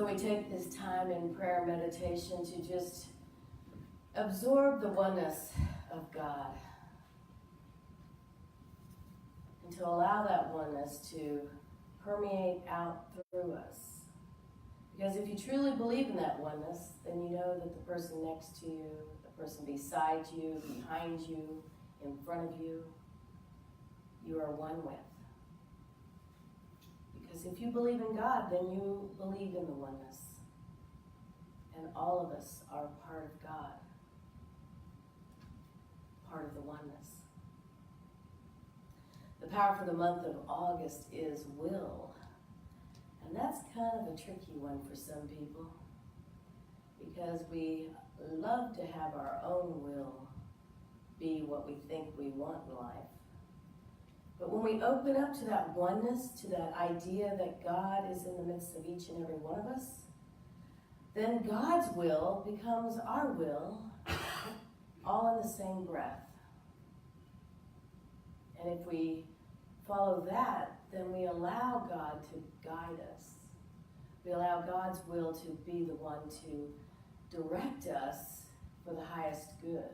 So we take this time in prayer meditation to just absorb the oneness of God and to allow that oneness to permeate out through us. Because if you truly believe in that oneness, then you know that the person next to you, the person beside you, behind you, in front of you, you are one with. Because if you believe in God, then you believe in the oneness. And all of us are part of God, part of the oneness. The power for the month of August is will. And that's kind of a tricky one for some people, because we love to have our own will be what we think we want in life. But when we open up to that oneness, to that idea that God is in the midst of each and every one of us, then God's will becomes our will, all in the same breath. And if we follow that, then we allow God to guide us. We allow God's will to be the one to direct us for the highest good.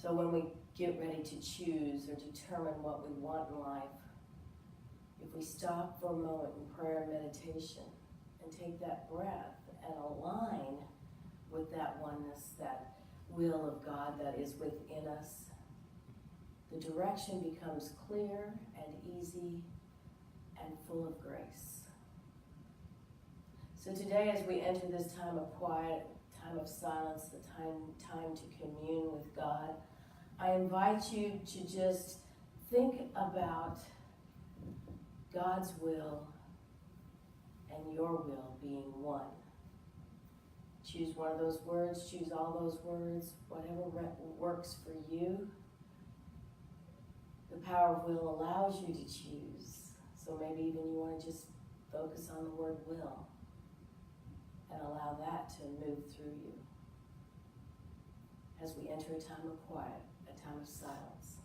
So when we get ready to choose or determine what we want in life, if we stop for a moment in prayer and meditation and take that breath and align with that oneness, that will of God that is within us, the direction becomes clear and easy and full of grace. So today, as we enter this time of quiet, time of silence, the time to commune with God, I invite you to just think about God's will and your will being one. Choose one of those words, choose all those words, whatever works for you. The power of will allows you to choose. So maybe even you want to just focus on the word will and allow that to move through you as we enter a time of quiet, a time of silence.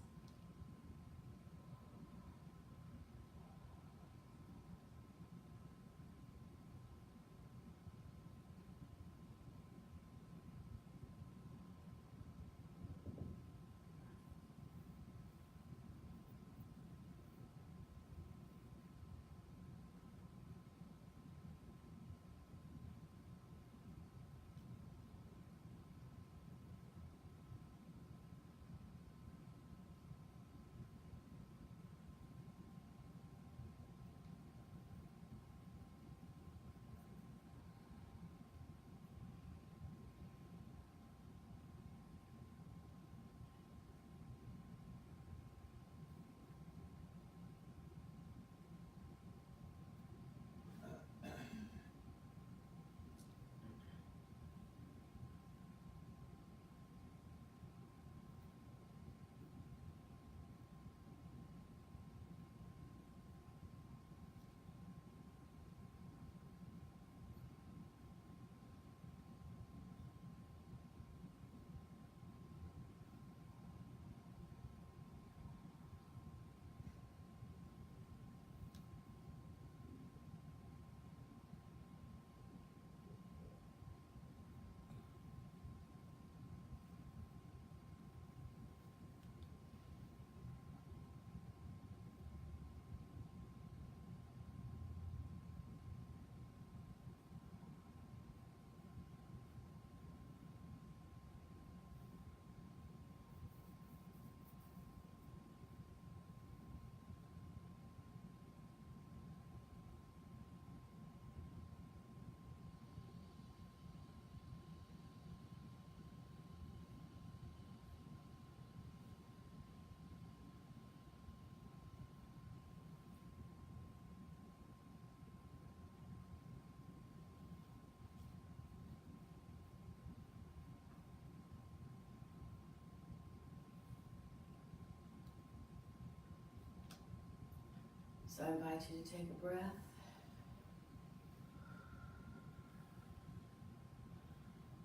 So I invite you to take a breath.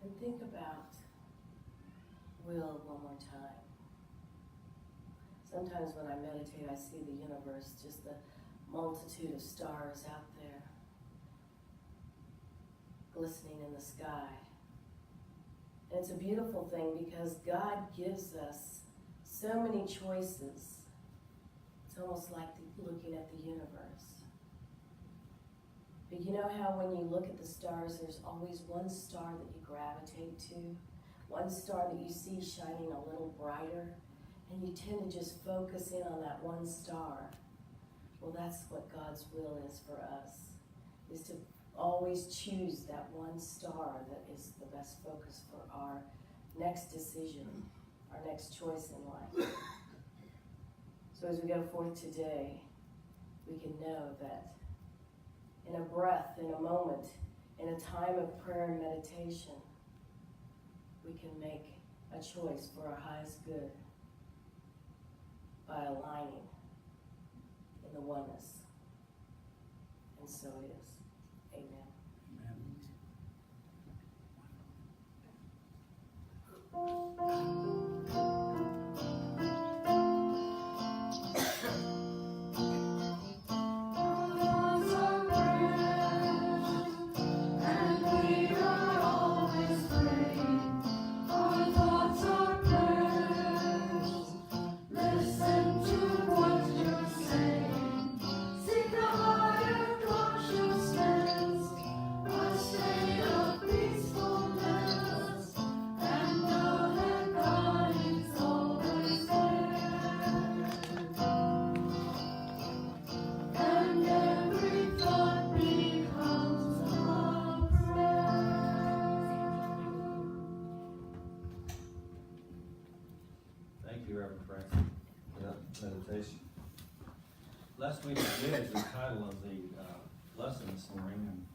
And think about will one more time. Sometimes when I meditate, I see the universe, just the multitude of stars out there glistening in the sky. And it's a beautiful thing because God gives us so many choices. It's almost like looking at the universe. But you know how when you look at the stars, there's always one star that you gravitate to, one star that you see shining a little brighter, and you tend to just focus in on that one star. Well, that's what God's will is for us, is to always choose that one star that is the best focus for our next decision, our next choice in life. So as we go forth today, we can know that in a breath, in a moment, in a time of prayer and meditation, we can make a choice for our highest good by aligning in the oneness. And so it is. Amen. Meditation. Lest we forget is the title of the lesson this morning, and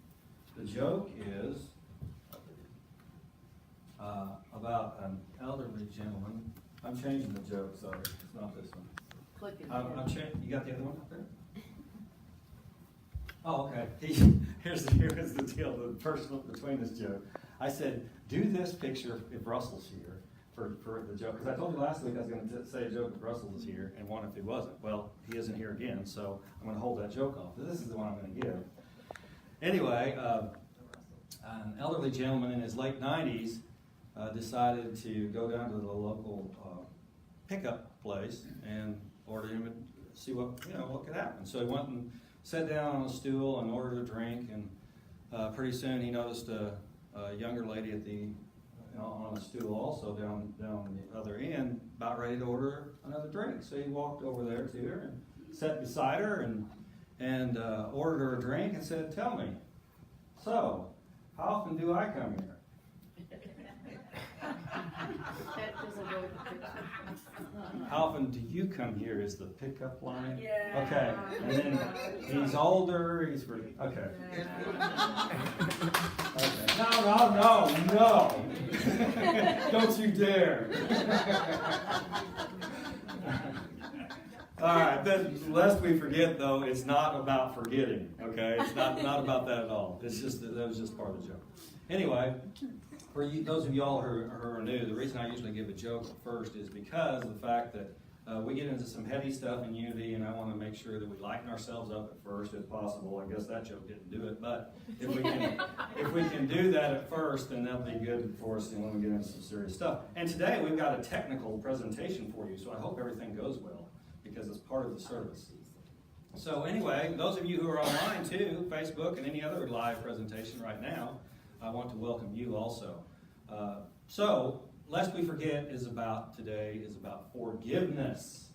the joke is about an elderly gentleman. I'm changing the joke, sorry, it's not this one. Click it. You got the other one up there? Oh, okay. Here's the deal, the personal between this joke. I said, do this picture if Russell's here. For the joke, because I told you last week I was going to say a joke if Russell was here, and one if he wasn't. Well, he isn't here again, so I'm going to hold that joke off. This is the one I'm going to give. Anyway, an elderly gentleman in his late 90s decided to go down to the local pickup place and order him and see what could happen. So he went and sat down on a stool and ordered a drink, and pretty soon he noticed a younger lady at the on a stool also down the other end, about ready to order another drink. So he walked over there to her and sat beside her and ordered her a drink and said, "Tell me, so how often do I come here?" How often do you come here is the pickup line. Yeah. Okay. And then he's older, he's pretty. Okay. Okay. No. Don't you dare. All right, then lest we forget though, it's not about forgetting, okay? It's not about that at all. It's just that was just part of the joke. Anyway, for you, those of y'all who are new, the reason I usually give a joke first is because of the fact that we get into some heavy stuff in unity, and I want to make sure that we lighten ourselves up at first, if possible. I guess that joke didn't do it, but if we can do that at first, then that'll be good for us when we get into some serious stuff. And today we've got a technical presentation for you, so I hope everything goes well because it's part of the service. So anyway, those of you who are online too, Facebook and any other live presentation right now, I want to welcome you also. So, lest we forget today is about forgiveness.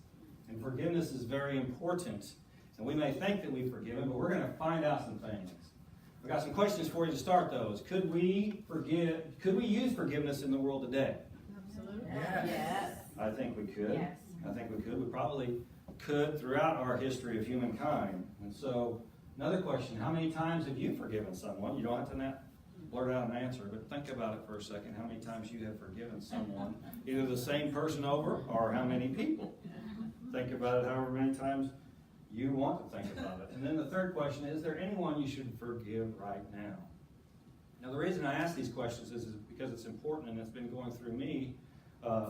And forgiveness is very important. And we may think that we've forgiven, but we're going to find out some things. We've got some questions for you to start those. Could we use forgiveness in the world today? Absolutely. Yes. I think we could. Yes. I think we could. We probably could throughout our history of humankind. And so, another question, how many times have you forgiven someone? You don't have to blurt out an answer, but think about it for a second. How many times you have forgiven someone, either the same person over or how many people? Think about it however many times you want to think about it. And then the third question is there anyone you should forgive right now? Now the reason I ask these questions is because it's important, and it's been going through me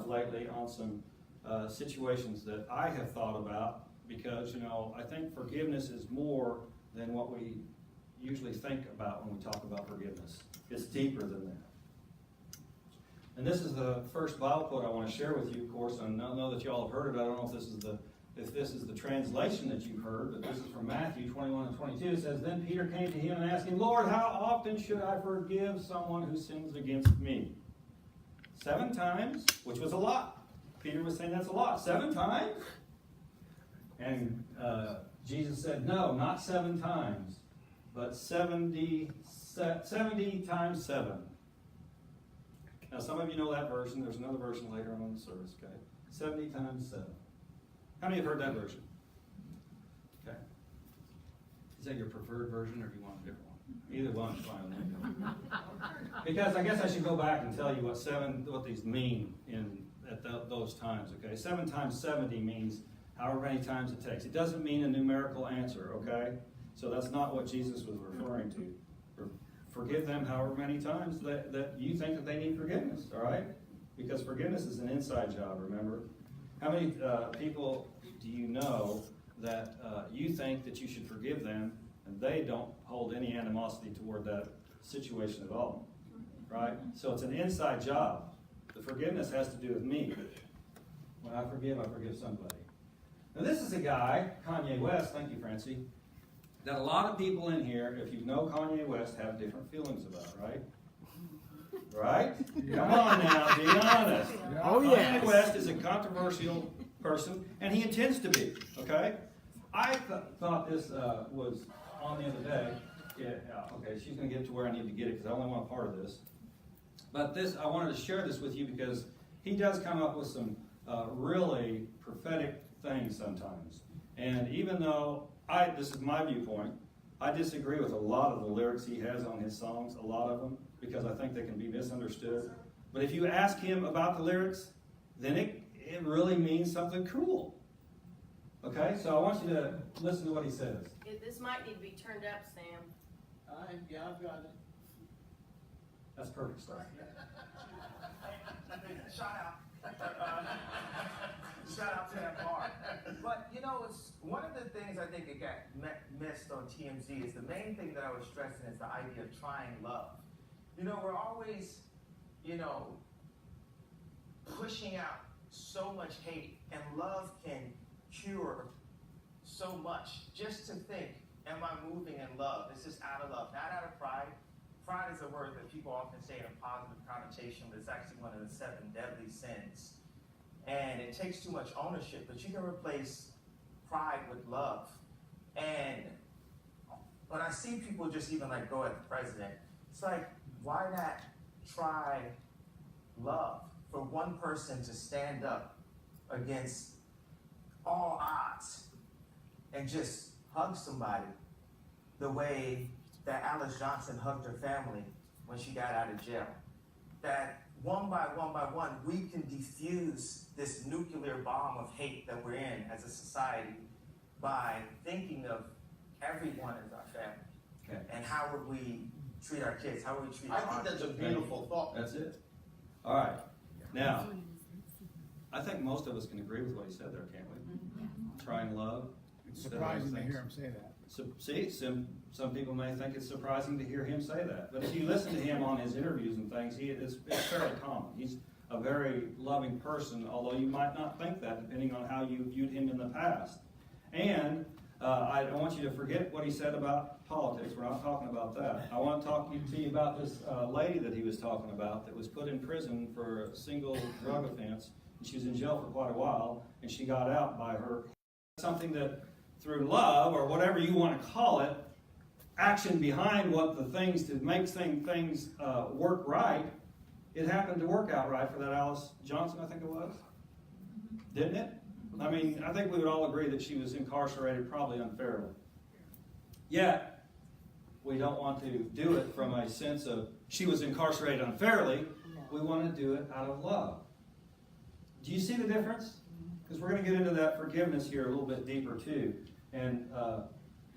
lately on some situations that I have thought about because, I think forgiveness is more than what we usually think about when we talk about forgiveness. It's deeper than that. And this is the first Bible quote I want to share with you, of course. I know that you all have heard it. I don't know if this is the translation that you've heard, but this is from Matthew 21 and 22. It says, "Then Peter came to him and asked him, 'Lord, how often should I forgive someone who sins against me?' 7 times, which was a lot." Peter was saying that's a lot. 7 times? And Jesus said, "No, not 7 times, but 70 times 7. Now, some of you know that version. There's another version later on in the service, okay? 70 times 7. How many have heard that version? Okay. Is that your preferred version, or do you want a different one? Either one's fine with me. Because I guess I should go back and tell you what these mean at those times, okay? 7 times 70 means however many times it takes. It doesn't mean a numerical answer, okay? So that's not what Jesus was referring to. Forgive them however many times that you think that they need forgiveness, all right? Because forgiveness is an inside job, remember? How many people do you know that you think that you should forgive them and they don't hold any animosity toward that situation at all, right? So it's an inside job. The forgiveness has to do with me. When I forgive somebody. Now this is a guy, Kanye West, thank you, Francie, that a lot of people in here, if you know Kanye West, have different feelings about, right? Right? Come on now, be honest. Oh, yes. Kanye West is a controversial person, and he intends to be, okay? I thought this was on the other day. Yeah, okay, she's going to get to where I need to get it because I only want a part of this. But I wanted to share this with you because he does come up with some really prophetic things sometimes. And even though this is my viewpoint, I disagree with a lot of the lyrics he has on his songs, a lot of them, because I think they can be misunderstood. But if you ask him about the lyrics, then it really means something cool. Okay, so I want you to listen to what he says. This might need to be turned up, Sam. Yeah, I've got it. That's perfect stuff. Shout out. Shout out to that bar. But, it's one of the things I think it got missed on TMZ is the main thing that I was stressing is the idea of trying love. We're always, pushing out so much hate, and love can cure so much. Just to think, am I moving in love? It's just out of love, not out of pride. Pride is a word that people often say in a positive connotation, but it's actually one of the 7 deadly sins. And it takes too much ownership, but you can replace pride with love. And when I see people just even go at the president, it's like, why not try love? For one person to stand up against all odds and just hug somebody the way that Alice Johnson hugged her family when she got out of jail. That one by one, we can defuse this nuclear bomb of hate that we're in as a society by thinking of everyone as our family. Okay. And how would we treat our kids? How would we treat I our think that's a beautiful thought. That's it. All right. Now, I think most of us can agree with what he said there, can't we? Trying love. It's surprising to hear him say that. So, see, some people may think it's surprising to hear him say that. But if you listen to him on his interviews and things, it's fairly common. He's a very loving person, although you might not think that depending on how you viewed him in the past. And I don't want you to forget what he said about politics. We're not talking about that. I want to talk to you about this lady that he was talking about that was put in prison for a single drug offense. And she was in jail for quite a while, and she got out by her. Something that through love, or whatever you want to call it, action behind what the things to make things work right, it happened to work out right for that Alice Johnson, I think it was. Didn't it? I mean, I think we would all agree that she was incarcerated probably unfairly. Yet, we don't want to do it from a sense of she was incarcerated unfairly. We want to do it out of love. Do you see the difference? Because we're going to get into that forgiveness here a little bit deeper too. And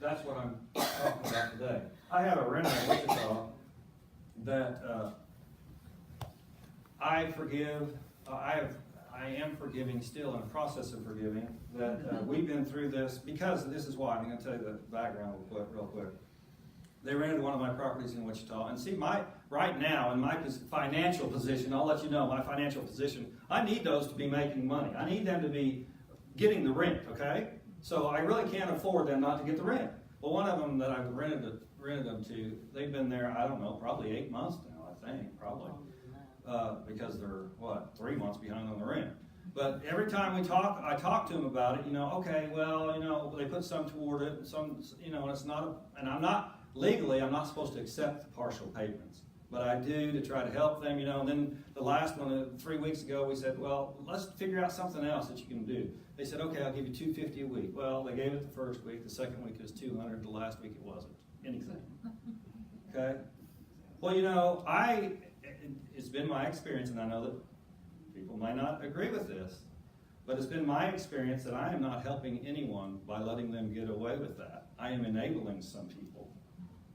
that's what I'm talking about today. I have a renter in Wichita that I forgive. I am forgiving still, in the process of forgiving, that we've been through this, because this is why. I'm going to tell you the background real quick. They rented one of my properties in Wichita, and see, right now, in my financial position, I'll let you know, my financial position, I need those to be making money. I need them to be getting the rent, okay? So I really can't afford them not to get the rent. Well, one of them that I've rented them to, they've been there, I don't know, probably 8 months now, I think, probably. Because they're, 3 months behind on the rent. But every time I talk to them about it, okay, well, they put some toward it, and some, and it's not, and legally, I'm not supposed to accept the partial payments. But I do to try to help them, and then the last one, 3 weeks ago, we said, well, let's figure out something else that you can do. They said, okay, I'll give you $250 a week. Well, they gave it the first week, the second week it was $200, the last week it wasn't anything. Okay? Well, it's been my experience, and I know that people might not agree with this, but it's been my experience that I am not helping anyone by letting them get away with that. I am enabling some people.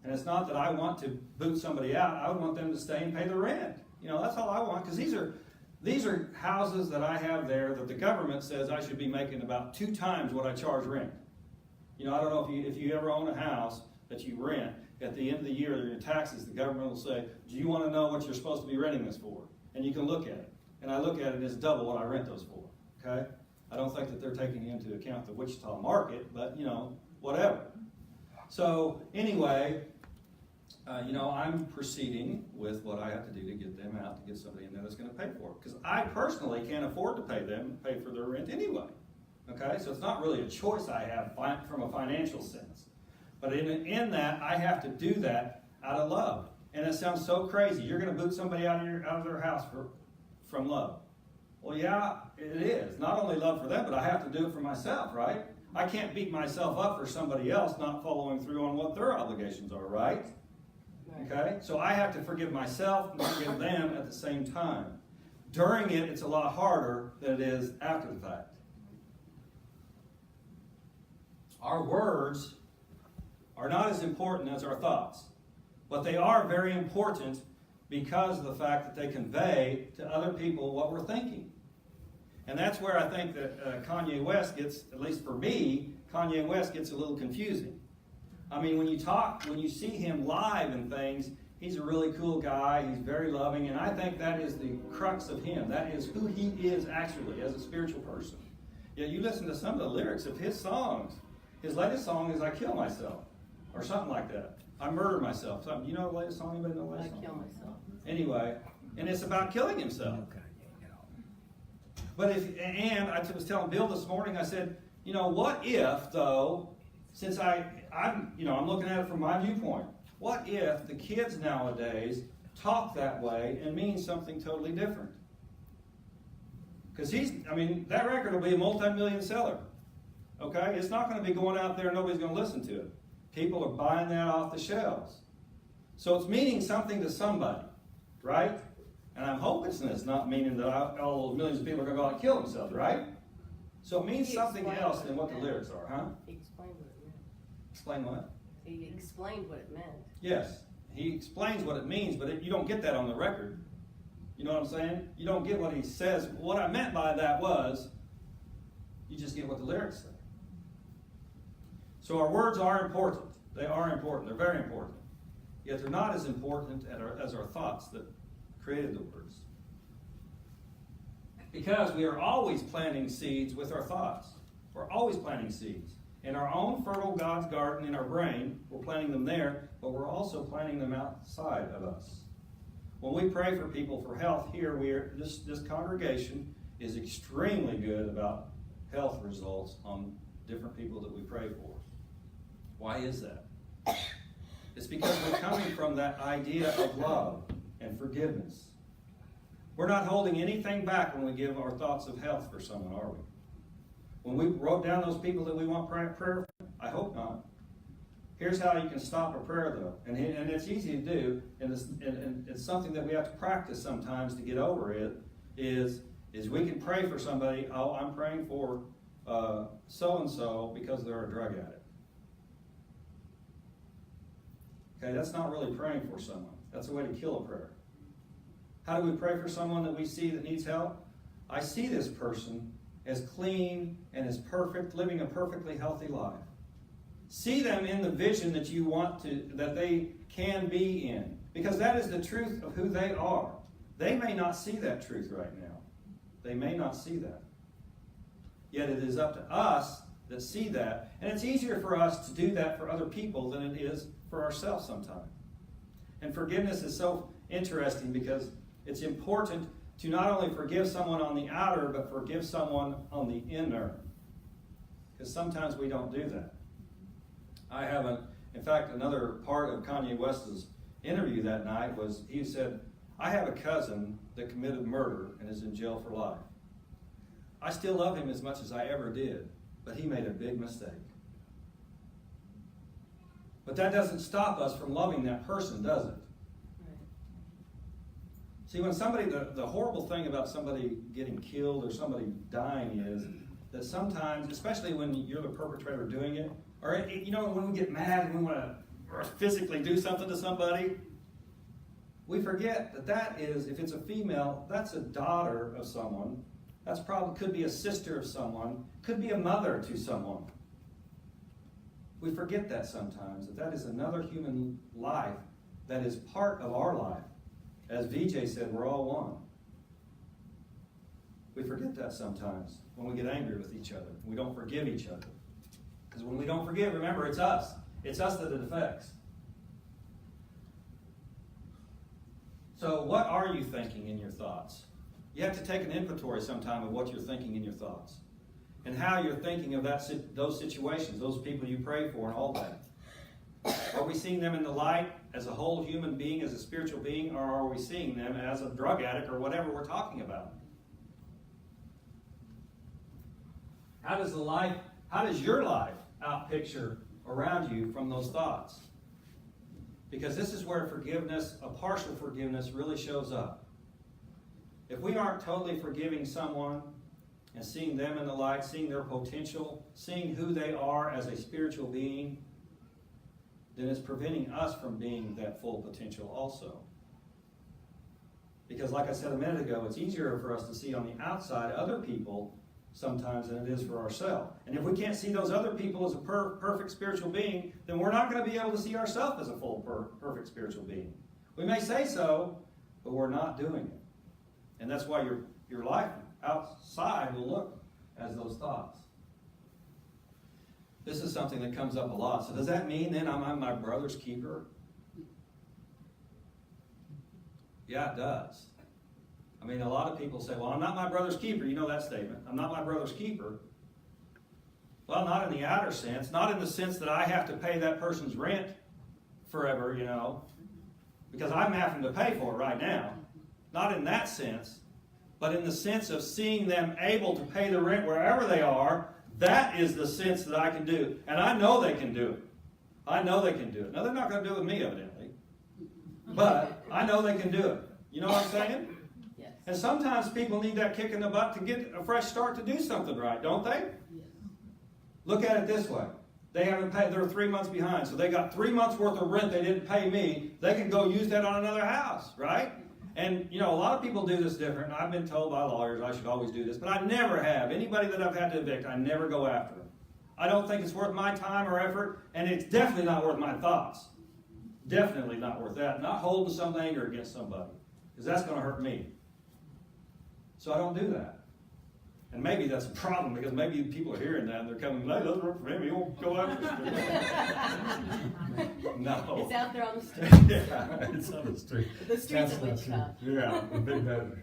And it's not that I want to boot somebody out. I would want them to stay and pay the rent. That's all I want, because these are houses that I have there that the government says I should be making about 2 times what I charge rent. I don't know if you ever own a house that you rent, at the end of the year, your taxes, the government will say, do you want to know what you're supposed to be renting this for? And you can look at it. And I look at it as double what I rent those for, okay? I don't think that they're taking into account the Wichita market, but, whatever. So, anyway, I'm proceeding with what I have to do to get them out, to get somebody in there that's going to pay for it. Because I personally can't afford to pay them, pay for their rent anyway, okay? So it's not really a choice I have from a financial sense. But in that, I have to do that out of love. And it sounds so crazy. You're going to boot somebody out of their house from love. Well, yeah, it is. Not only love for them, but I have to do it for myself, right? I can't beat myself up for somebody else not following through on what their obligations are, right? Okay? So I have to forgive myself and forgive them at the same time. During it, it's a lot harder than it is after the fact. Our words are not as important as our thoughts, but they are very important because of the fact that they convey to other people what we're thinking. And that's where I think that Kanye West gets, at least for me, Kanye West gets a little confusing. I mean, when you see him live and things, he's a really cool guy, he's very loving, and I think that is the crux of him. That is who he is actually as a spiritual person. Yet you listen to some of the lyrics of his songs. His latest song is I Kill Myself. Or something like that. I murder myself. You know the latest song? Anybody know the latest song? I kill myself. Anyway, and it's about killing himself. But and I was telling Bill this morning, I said, what if though, since I'm looking at it from my viewpoint, what if the kids nowadays talk that way and mean something totally different? Because that record will be a multi-million seller. Okay? It's not going to be going out there and nobody's going to listen to it. People are buying that off the shelves. So it's meaning something to somebody, right? And I'm hoping it's not meaning that all those millions of people are going to go out and kill themselves, right? So it means something else than what the lyrics are, huh? He explained what it meant. Explain what? He explained what it meant. Yes, he explains what it means, but you don't get that on the record. You know what I'm saying? You don't get what he says. What I meant by that was, you just get what the lyrics say. So our words are important. They are important. They're very important. Yet they're not as important as our thoughts that created the words. Because we are always planting seeds with our thoughts. We're always planting seeds. In our own fertile God's garden in our brain, we're planting them there, but we're also planting them outside of us. When we pray for people for health here, this congregation is extremely good about health results on different people that we pray for. Why is that? It's because we're coming from that idea of love and forgiveness. We're not holding anything back when we give our thoughts of health for someone, are we? When we wrote down those people that we want prayer for, I hope not. Here's how you can stop a prayer, though. And it's easy to do, and it's something that we have to practice sometimes to get over it, is we can pray for somebody, I'm praying for so-and-so because they're a drug addict. Okay, that's not really praying for someone. That's a way to kill a prayer. How do we pray for someone that we see that needs help? I see this person as clean and as perfect, living a perfectly healthy life. See them in the vision that you want that they can be in. Because that is the truth of who they are. They may not see that truth right now. They may not see that. Yet it is up to us that see that. And it's easier for us to do that for other people than it is for ourselves sometimes. And forgiveness is so interesting because it's important to not only forgive someone on the outer, but forgive someone on the inner. Because sometimes we don't do that. In fact, another part of Kanye West's interview that night was he said, I have a cousin that committed murder and is in jail for life. I still love him as much as I ever did, but he made a big mistake. But that doesn't stop us from loving that person, does it? Right. See, when the horrible thing about somebody getting killed or somebody dying is that sometimes, especially when you're the perpetrator doing it, or when we get mad and we want to physically do something to somebody, we forget that is, if it's a female, that's a daughter of someone. That's probably could be a sister of someone, could be a mother to someone. We forget that sometimes, that is another human life that is part of our life. As VJ said, we're all one. We forget that sometimes when we get angry with each other. We don't forgive each other. Because when we don't forgive, remember, it's us. It's us that it affects. So what are you thinking in your thoughts? You have to take an inventory sometime of what you're thinking in your thoughts. And how you're thinking of those situations, those people you pray for and all that. Are we seeing them in the light as a whole human being, as a spiritual being, or are we seeing them as a drug addict or whatever we're talking about? How does your life outpicture around you from those thoughts? Because this is where forgiveness, a partial forgiveness, really shows up. If we aren't totally forgiving someone and seeing them in the light, seeing their potential, seeing who they are as a spiritual being, then it's preventing us from being that full potential also. Because like I said a minute ago, it's easier for us to see on the outside other people sometimes than it is for ourselves. And if we can't see those other people as a perfect spiritual being, then we're not going to be able to see ourselves as a full perfect spiritual being. We may say so, but we're not doing it. And that's why your life outside will look as those thoughts. This is something that comes up a lot. So does that mean then I'm my brother's keeper? Yeah, it does. I mean, a lot of people say, well, I'm not my brother's keeper. You know that statement. I'm not my brother's keeper. Well, not in the outer sense. Not in the sense that I have to pay that person's rent forever, because I'm having to pay for it right now. Not in that sense. But in the sense of seeing them able to pay the rent wherever they are, that is the sense that I can do. And I know they can do it. I know they can do it. Now, they're not going to do it with me, evidently. But I know they can do it. You know what I'm saying? Yes. And sometimes people need that kick in the butt to get a fresh start to do something right, don't they? Yes. Look at it this way. They haven't paid, they're 3 months behind. So they got 3 months worth of rent they didn't pay me. They can go use that on another house, right? And, a lot of people do this different. I've been told by lawyers I should always do this, but I never have. Anybody that I've had to evict, I never go after them. I don't think it's worth my time or effort, and it's definitely not worth my thoughts. Definitely not worth that. Not holding some anger against somebody, because that's going to hurt me. So I don't do that. And maybe that's a problem, because maybe people are hearing that and they're coming, hey, that doesn't work for him. He won't go after us. No. It's out there on the street. Yeah, it's on the street. The streets of Wichita. Yeah, the big bad.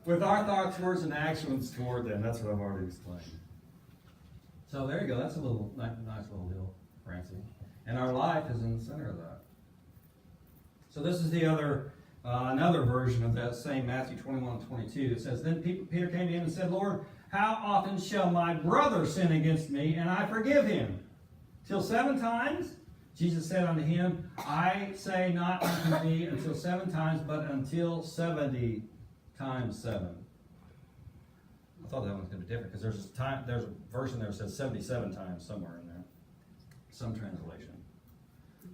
With our thoughts, words, and actions toward them. That's what I've already explained. So there you go. That's a little nice little deal, Francie. And our life is in the center of that. So this is the other, another version of that same Matthew 21:22. It says, then Peter came to him and said, Lord, how often shall my brother sin against me and I forgive him? Till 7 times? Jesus said unto him, I say not unto thee until 7 times, but until 70 times 7. I thought that one was going to be different, because there's a version there that says 77 times somewhere in there. Some translation.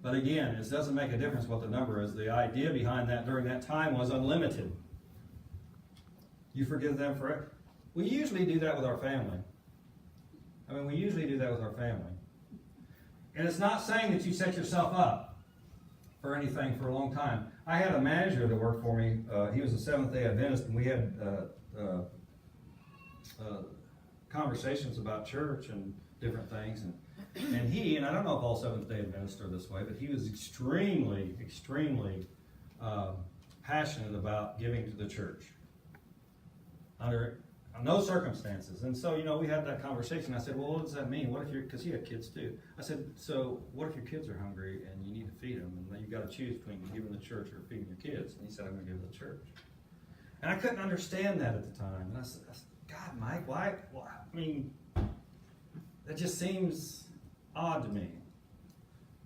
But again, it doesn't make a difference what the number is. The idea behind that during that time was unlimited. You forgive them for it. We usually do that with our family. We usually do that with our family. And it's not saying that you set yourself up for anything for a long time. I had a manager that worked for me. He was a Seventh-day Adventist, and we had conversations about church and different things. And I don't know if all Seventh-day Adventists are this way, but he was extremely, extremely passionate about giving to the church under no circumstances. And so, we had that conversation. I said, well, what does that mean? What if because he had kids too. I said, so what if your kids are hungry and you need to feed them? And then you've got to choose between giving to the church or feeding your kids. And he said, I'm going to give to the church. And I couldn't understand that at the time. And I said, God, Mike, why? Well, that just seems odd to me.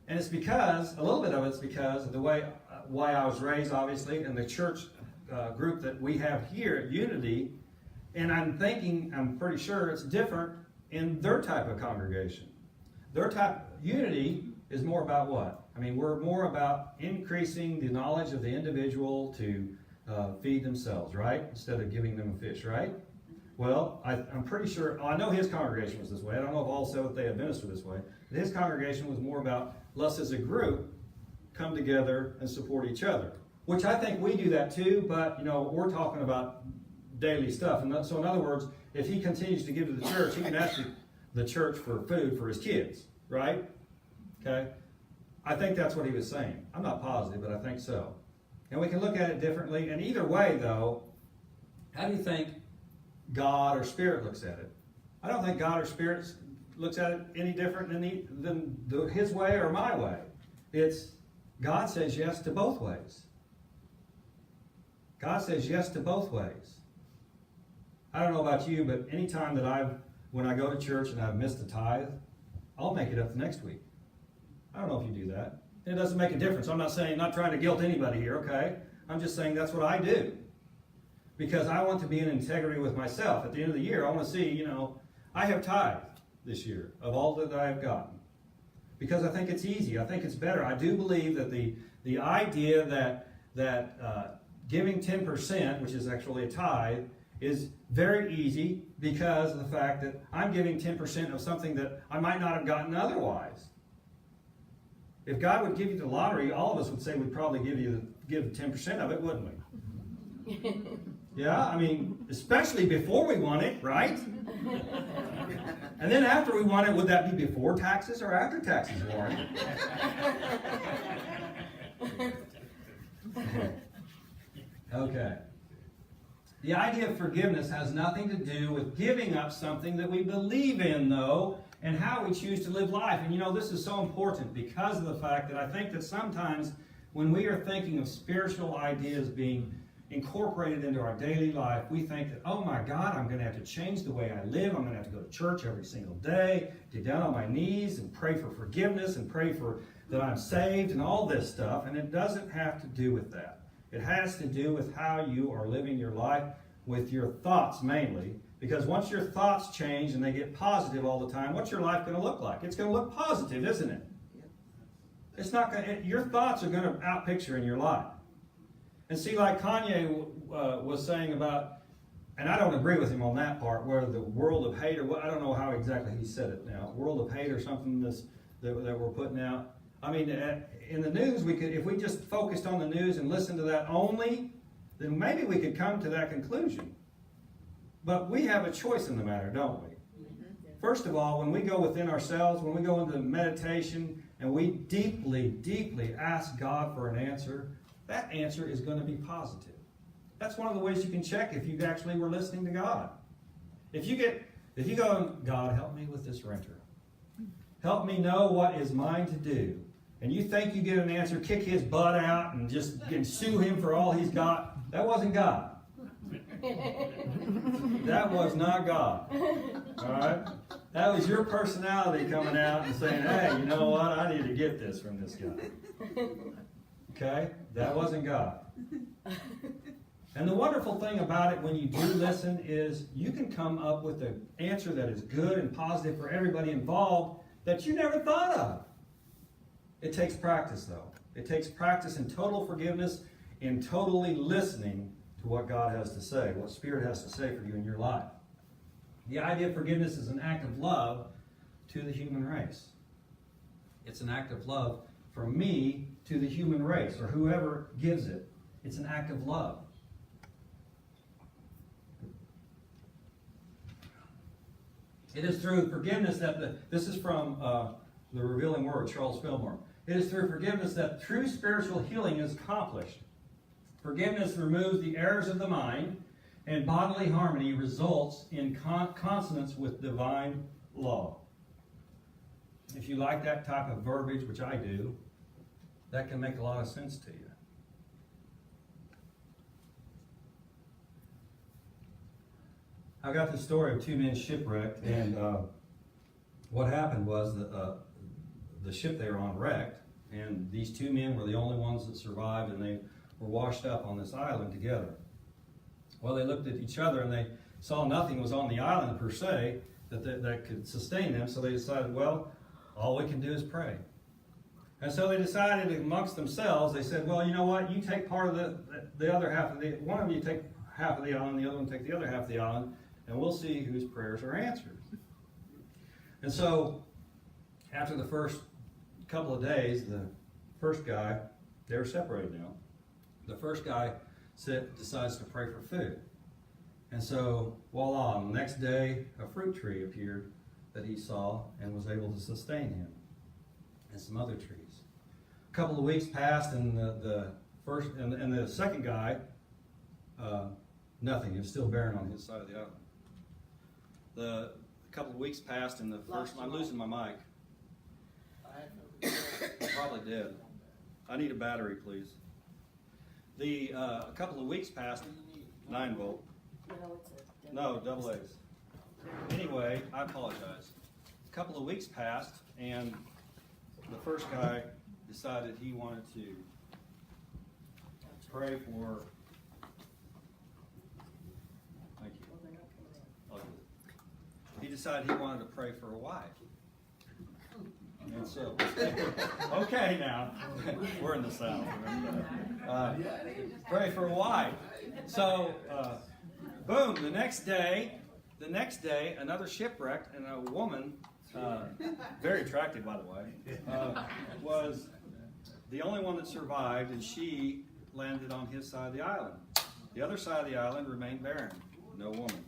And it's because, a little bit of it's because of the way I was raised, obviously, and the church group that we have here at Unity. And I'm pretty sure it's different in their type of congregation. Unity is more about what? We're more about increasing the knowledge of the individual to feed themselves, right? Instead of giving them a fish, right? Well, I'm pretty sure, I know his congregation was this way. I don't know if all Seventh-day Adventists are this way. But his congregation was more about us as a group come together and support each other. Which I think we do that too, but we're talking about daily stuff. And so in other words, if he continues to give to the church, he can ask the church for food for his kids, right? Okay? I think that's what he was saying. I'm not positive, but I think so. And we can look at it differently. And either way, though, how do you think God or Spirit looks at it? I don't think God or Spirit looks at it any different than his way or my way. It's God says yes to both ways. God says yes to both ways. I don't know about you, but anytime that when I go to church and I've missed a tithe, I'll make it up the next week. I don't know if you do that. It doesn't make a difference. I'm not trying to guilt anybody here, okay? I'm just saying that's what I do. Because I want to be in integrity with myself. At the end of the year, I want to see, I have tithed this year of all that I have gotten. Because I think it's easy. I think it's better. I do believe that the idea that giving 10%, which is actually a tithe, is very easy because of the fact that I'm giving 10% of something that I might not have gotten otherwise. If God would give you the lottery, all of us would say we'd probably give 10% of it, wouldn't we? Yeah, especially before we won it, right? And then after we won it, would that be before taxes or after taxes, Warren? Okay. The idea of forgiveness has nothing to do with giving up something that we believe in, though, and how we choose to live life. And this is so important because of the fact that I think that sometimes when we are thinking of spiritual ideas being incorporated into our daily life, we think that, oh my God, I'm going to have to change the way I live. I'm going to have to go to church every single day, get down on my knees and pray for forgiveness and pray for that I'm saved and all this stuff. And it doesn't have to do with that. It has to do with how you are living your life with your thoughts mainly. Because once your thoughts change and they get positive all the time, what's your life going to look like? It's going to look positive, isn't it? It's not going to, your thoughts are going to outpicture in your life. And see, like Kanye was saying about, and I don't agree with him on that part, where the world of hate, or I don't know how exactly he said it now, world of hate or something that we're putting out. In the news, if we just focused on the news and listened to that only, then maybe we could come to that conclusion. But we have a choice in the matter, don't we? First of all, when we go within ourselves, when we go into meditation, and we deeply, deeply ask God for an answer, that answer is going to be positive. That's one of the ways you can check if you actually were listening to God. If you go, God, help me with this renter. Help me know what is mine to do. And you think you get an answer, kick his butt out and just sue him for all he's got. That wasn't God. That was not God. All right? That was your personality coming out and saying, hey, you know what? I need to get this from this guy. Okay? That wasn't God. And the wonderful thing about it when you do listen is you can come up with an answer that is good and positive for everybody involved that you never thought of. It takes practice, though. It takes practice in total forgiveness, in totally listening to what God has to say, what Spirit has to say for you in your life. The idea of forgiveness is an act of love to the human race. It's an act of love from me to the human race, or whoever gives it. It's an act of love. It is through forgiveness that this is from The Revealing Word, Charles Fillmore. It is through forgiveness that true spiritual healing is accomplished. Forgiveness removes the errors of the mind, and bodily harmony results in consonance with divine law. If you like that type of verbiage, which I do, that can make a lot of sense to you. I got the story of two men shipwrecked, and what happened was the ship they were on wrecked, and these two men were the only ones that survived, and they were washed up on this island together. Well, they looked at each other, and they saw nothing was on the island per se that could sustain them, so they decided, well, all we can do is pray. And so they decided amongst themselves, they said, well, you know what, you take part of the other half of the, one of you take half of the island, the other one take the other half of the island, and we'll see whose prayers are answered. And so, after the first couple of days, the first guy, they were separated now. The first guy decides to pray for food. And so, voila, on the next day, a fruit tree appeared that he saw and was able to sustain him, and some other trees. A couple of weeks passed, and the second guy, nothing. He was still barren on his side of the island. A couple of weeks passed, and the first, I'm losing my mic. I probably did. I need a battery, please. A couple of weeks passed, 9 volt. No, double A's. Anyway, I apologize. A couple of weeks passed, and the first guy decided he wanted to pray for. Thank you. He decided he wanted to pray for a wife. And so, okay now, we're in the South. Pray for a wife. So, boom, the next day, another shipwreck, and a woman, very attractive by the way, was the only one that survived, and she landed on his side of the island. The other side of the island remained barren, no woman.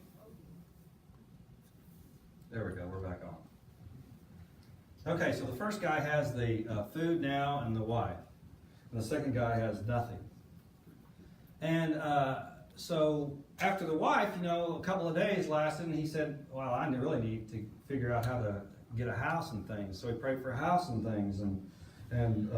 There we go, we're back on. Okay, so the first guy has the food now and the wife. And the second guy has nothing. And so after the wife, a couple of days lasted, and he said, well, I really need to figure out how to get a house and things. So he prayed for a house and things and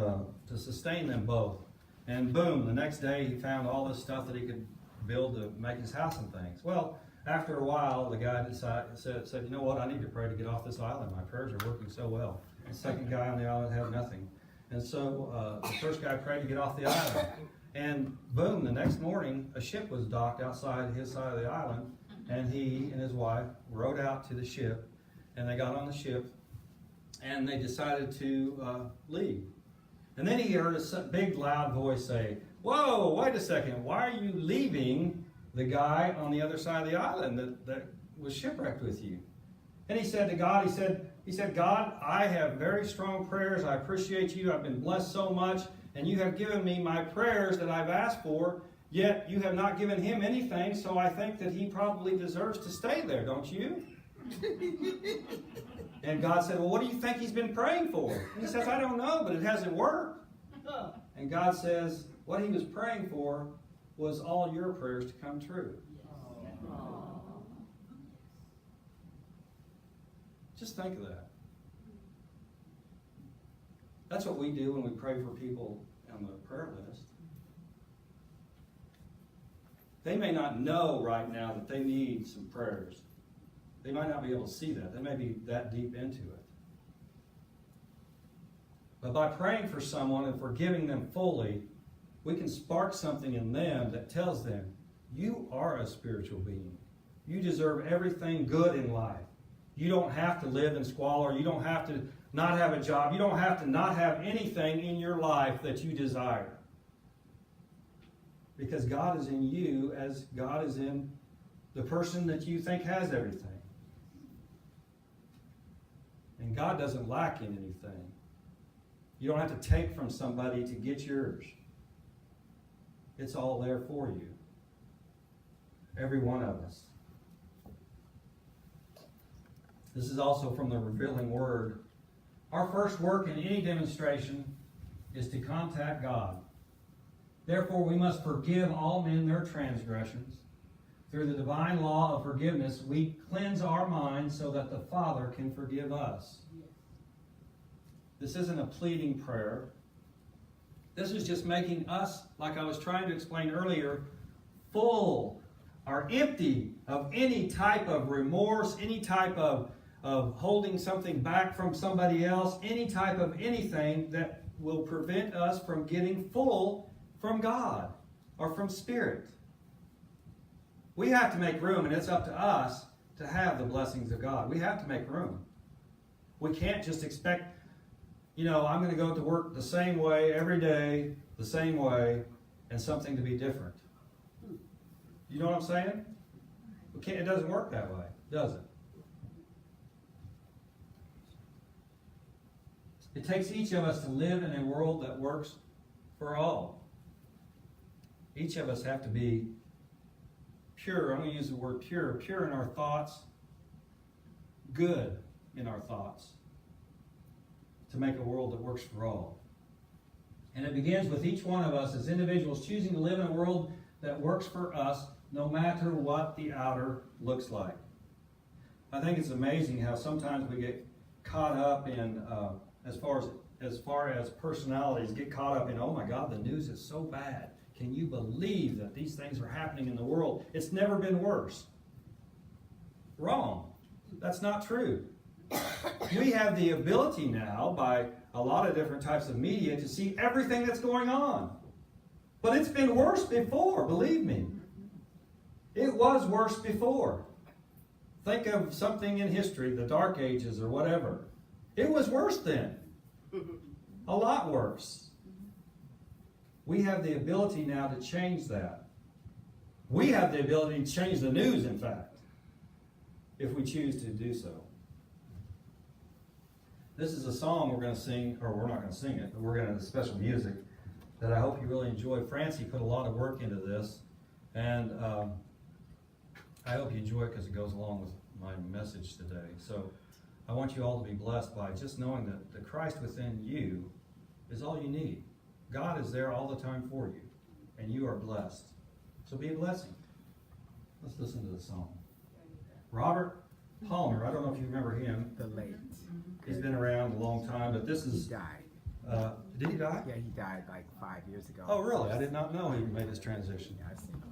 to sustain them both. And boom, the next day he found all this stuff that he could build to make his house and things. Well, after a while, the guy said, you know what, I need to pray to get off this island. My prayers are working so well. The second guy on the island had nothing. And so the first guy prayed to get off the island. And boom, the next morning, a ship was docked outside his side of the island, and he and his wife rowed out to the ship, and they got on the ship, and they decided to leave. And then he heard a big, loud voice say, whoa, wait a second, why are you leaving the guy on the other side of the island that was shipwrecked with you? And he said to God, he said, God, I have very strong prayers. I appreciate you. I've been blessed so much. And you have given me my prayers that I've asked for, yet you have not given him anything, so I think that he probably deserves to stay there, don't you? And God said, well, what do you think he's been praying for? And he says, I don't know, but it hasn't worked. And God says, what he was praying for was all your prayers to come true. Just think of that. That's what we do when we pray for people on the prayer list. They may not know right now that they need some prayers. They might not be able to see that. They may be that deep into it. But by praying for someone and forgiving them fully, we can spark something in them that tells them, you are a spiritual being. You deserve everything good in life. You don't have to live in squalor. You don't have to not have a job. You don't have to not have anything in your life that you desire. Because God is in you as God is in the person that you think has everything. And God doesn't lack in anything. You don't have to take from somebody to get yours. It's all there for you. Every one of us. This is also from the Revealing Word. Our first work in any demonstration is to contact God. Therefore, we must forgive all men their transgressions. Through the divine law of forgiveness, we cleanse our minds so that the Father can forgive us. This isn't a pleading prayer. This is just making us, like I was trying to explain earlier, full or empty of any type of remorse, any type of holding something back from somebody else, any type of anything that will prevent us from getting full from God or from Spirit. We have to make room, and it's up to us to have the blessings of God. We have to make room. We can't just expect, I'm going to go to work the same way every day, the same way, and something to be different. You know what I'm saying? It doesn't work that way, does it? It takes each of us to live in a world that works for all. Each of us have to be pure. I'm going to use the word pure. Pure in our thoughts. Good in our thoughts. To make a world that works for all. And it begins with each one of us as individuals choosing to live in a world that works for us no matter what the outer looks like. I think it's amazing how sometimes we get caught up in, as far as personalities, get caught up in, oh my God, the news is so bad. Can you believe that these things are happening in the world? It's never been worse. Wrong. That's not true. We have the ability now, by a lot of different types of media, to see everything that's going on. But it's been worse before, believe me. It was worse before. Think of something in history, the Dark Ages or whatever. It was worse then. A lot worse. We have the ability now to change that. We have the ability to change the news, in fact, if we choose to do so. This is a song we're going to sing, or we're not going to sing it, but we're going to have special music that I hope you really enjoy. Francie put a lot of work into this, and I hope you enjoy it because it goes along with my message today. So I want you all to be blessed by just knowing that the Christ within you is all you need. God is there all the time for you, and you are blessed. So be a blessing. Let's listen to the song. Robert Palmer, I don't know if you remember him. The late. He's been around a long time, but this is... He died. Did he die? Yeah, he died like 5 years ago. Oh, really? I did not know he made this transition. Yeah, I seen him.